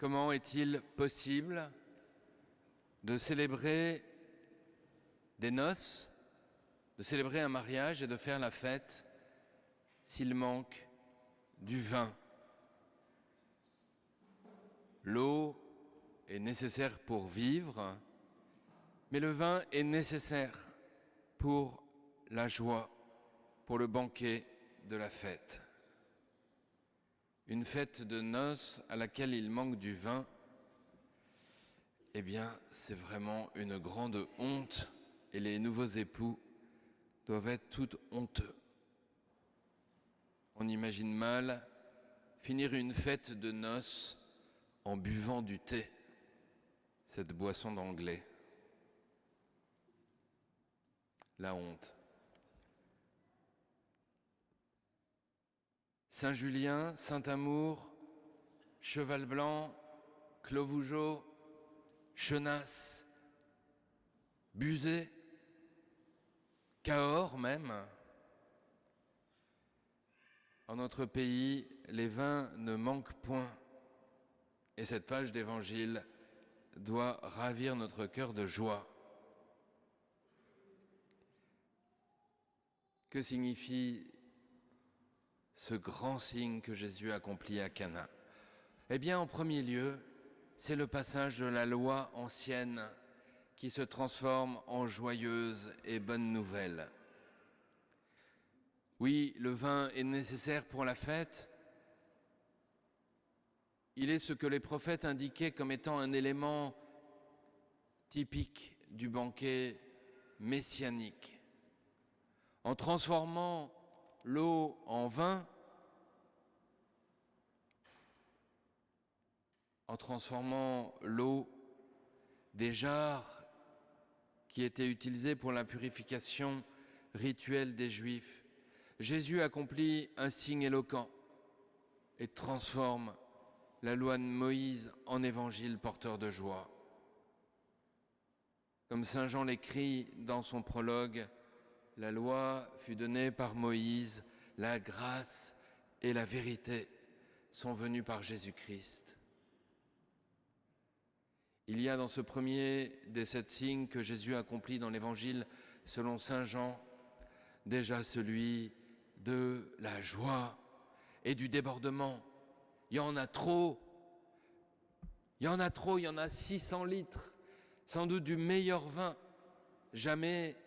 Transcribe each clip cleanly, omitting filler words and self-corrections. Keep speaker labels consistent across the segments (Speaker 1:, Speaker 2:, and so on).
Speaker 1: Comment est-il possible de célébrer des noces, de célébrer un mariage et de faire la fête s'il manque du vin? L'eau est nécessaire pour vivre, mais le vin est nécessaire pour la joie, pour le banquet de la fête. Une fête de noces à laquelle il manque du vin, eh bien, c'est vraiment une grande honte et les nouveaux époux doivent être tout honteux. On imagine mal finir une fête de noces en buvant du thé, cette boisson d'anglais. La honte. Saint-Julien, Saint-Amour, Cheval Blanc, Clos-Vougeot, Chenasse, Buzet, Cahors même. En notre pays, les vins ne manquent point. Et cette page d'évangile doit ravir notre cœur de joie. Que signifie ce grand signe que Jésus accomplit à Cana? Eh bien, en premier lieu, c'est le passage de la loi ancienne qui se transforme en joyeuse et bonne nouvelle. Oui, le vin est nécessaire pour la fête. Il est ce que les prophètes indiquaient comme étant un élément typique du banquet messianique. En transformant l'eau en vin, en transformant l'eau des jarres qui étaient utilisées pour la purification rituelle des Juifs, Jésus accomplit un signe éloquent et transforme la loi de Moïse en évangile porteur de joie. Comme saint Jean l'écrit dans son prologue, la loi fut donnée par Moïse, la grâce et la vérité sont venues par Jésus-Christ. Il y a dans ce premier des 7 signes que Jésus accomplit dans l'Évangile selon saint Jean, déjà celui de la joie et du débordement. Il y en a trop, il y en a 600 litres, sans doute du meilleur vin jamais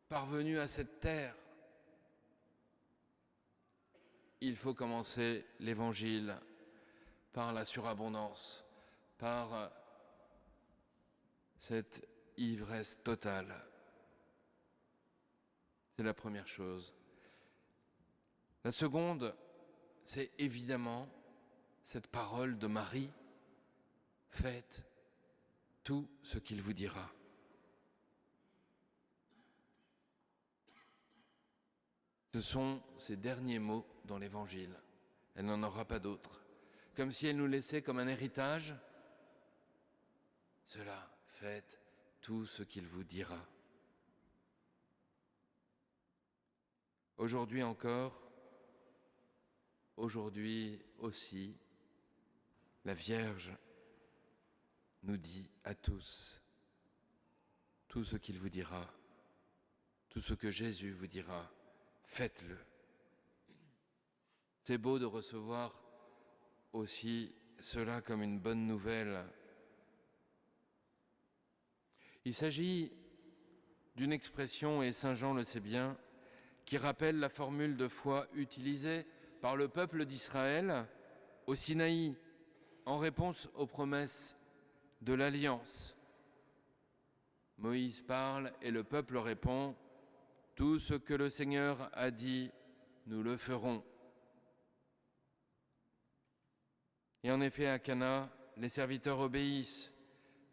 Speaker 1: parvenu à cette terre. Il faut commencer l'Évangile par la surabondance, par cette ivresse totale. C'est la première chose. La seconde, c'est évidemment cette parole de Marie. Faites tout ce qu'il vous dira. Ce sont ses derniers mots dans l'Évangile. Elle n'en aura pas d'autres. Comme si elle nous laissait comme un héritage. Cela, faites tout ce qu'il vous dira. Aujourd'hui encore, aujourd'hui aussi, la Vierge nous dit à tous tout ce qu'il vous dira, tout ce que Jésus vous dira, faites-le. C'est beau de recevoir aussi cela comme une bonne nouvelle. Il s'agit d'une expression, et saint Jean le sait bien, qui rappelle la formule de foi utilisée par le peuple d'Israël au Sinaï en réponse aux promesses de l'Alliance. Moïse parle et le peuple répond « Tout ce que le Seigneur a dit, nous le ferons ». Et en effet, à Cana, les serviteurs obéissent.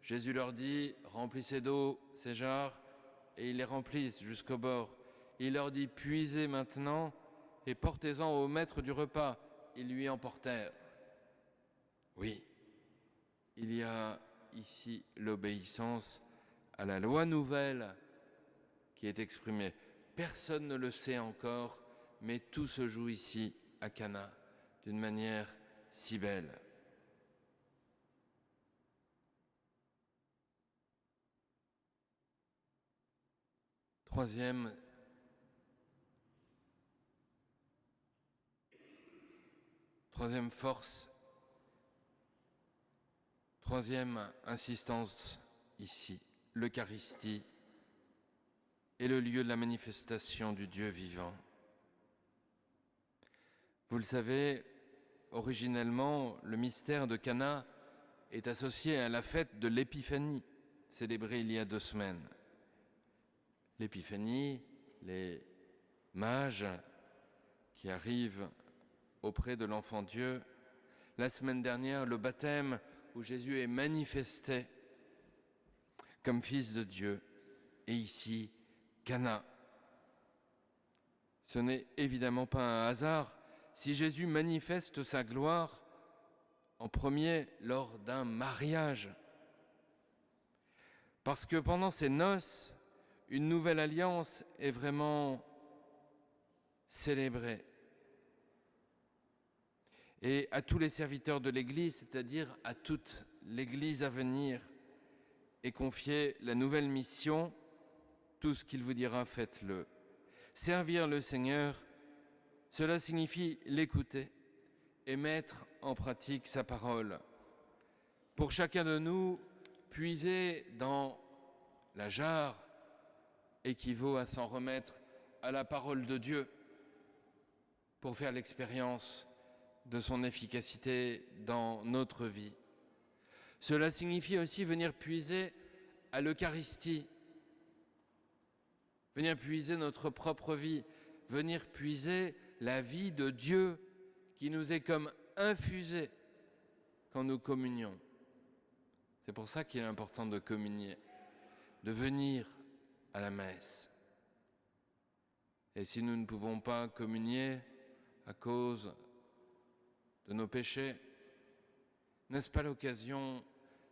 Speaker 1: Jésus leur dit « Remplissez d'eau ces jarres » et ils les remplissent jusqu'au bord. Il leur dit « Puisez maintenant et portez-en au maître du repas ». Ils lui emportèrent. Oui, il y a ici l'obéissance à la loi nouvelle qui est exprimée. Personne ne le sait encore, mais tout se joue ici à Cana d'une manière si belle. Troisième force, troisième insistance ici, l'Eucharistie est le lieu de la manifestation du Dieu vivant. Vous le savez, originellement, le mystère de Cana est associé à la fête de l'Épiphanie, célébrée il y a 2 semaines. L'Épiphanie, les mages qui arrivent auprès de l'enfant Dieu. La semaine dernière, le baptême où Jésus est manifesté comme fils de Dieu. Et ici, Cana. Ce n'est évidemment pas un hasard si Jésus manifeste sa gloire en premier lors d'un mariage. Parce que pendant ces noces, une nouvelle alliance est vraiment célébrée. Et à tous les serviteurs de l'Église, c'est-à-dire à toute l'Église à venir, est confiée la nouvelle mission, tout ce qu'il vous dira, faites-le. Servir le Seigneur, cela signifie l'écouter et mettre en pratique sa parole. Pour chacun de nous, puiser dans la jarre équivaut à s'en remettre à la parole de Dieu pour faire l'expérience de son efficacité dans notre vie. Cela signifie aussi venir puiser à l'Eucharistie, venir puiser notre propre vie, venir puiser la vie de Dieu qui nous est comme infusée quand nous communions. C'est pour ça qu'il est important de communier, de venir à la messe. Et si nous ne pouvons pas communier à cause de nos péchés, n'est-ce pas l'occasion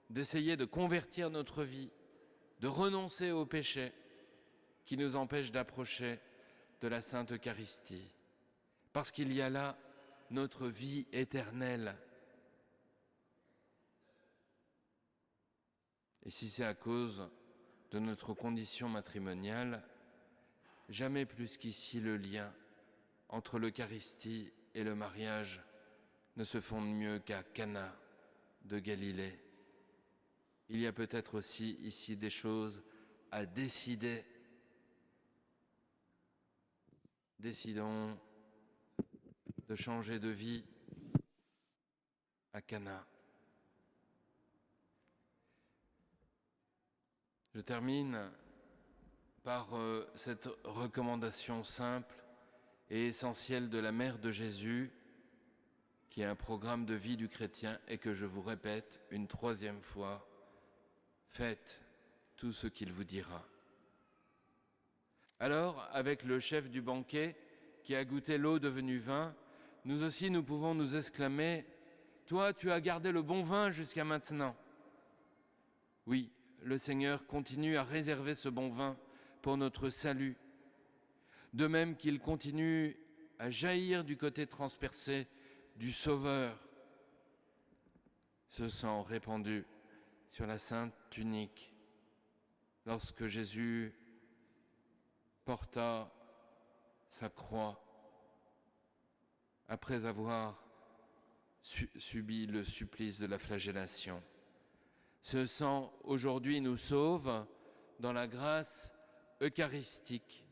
Speaker 1: d'essayer de convertir notre vie, de renoncer aux péchés qui nous empêchent d'approcher de la Sainte Eucharistie, parce qu'il y a là notre vie éternelle. Et si c'est à cause de notre condition matrimoniale, jamais plus qu'ici le lien entre l'Eucharistie et le mariage ne se fonde mieux qu'à Cana de Galilée. Il y a peut-être aussi ici des choses à décider. Décidons de changer de vie à Cana. Je termine par cette recommandation simple et essentielle de la Mère de Jésus, qui est un programme de vie du chrétien et que je vous répète une 3e fois, faites tout ce qu'il vous dira. Alors, avec le chef du banquet qui a goûté l'eau devenue vin, nous aussi nous pouvons nous exclamer « Toi, tu as gardé le bon vin jusqu'à maintenant ». Oui, le Seigneur continue à réserver ce bon vin pour notre salut, de même qu'il continue à jaillir du côté transpercé du Sauveur, ce sang répandu sur la sainte tunique lorsque Jésus porta sa croix après avoir subi le supplice de la flagellation. Ce sang aujourd'hui nous sauve dans la grâce eucharistique,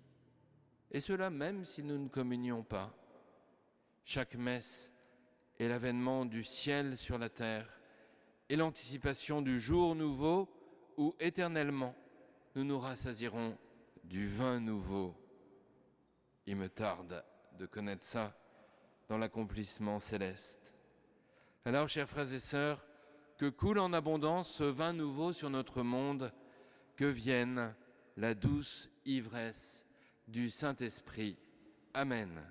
Speaker 1: et cela même si nous ne communions pas. Chaque messe est l'avènement du ciel sur la terre et l'anticipation du jour nouveau où éternellement nous nous rassasierons du vin nouveau. Il me tarde de connaître ça dans l'accomplissement céleste. Alors, chers frères et sœurs, que coule en abondance ce vin nouveau sur notre monde, que vienne la douce ivresse du Saint-Esprit. Amen.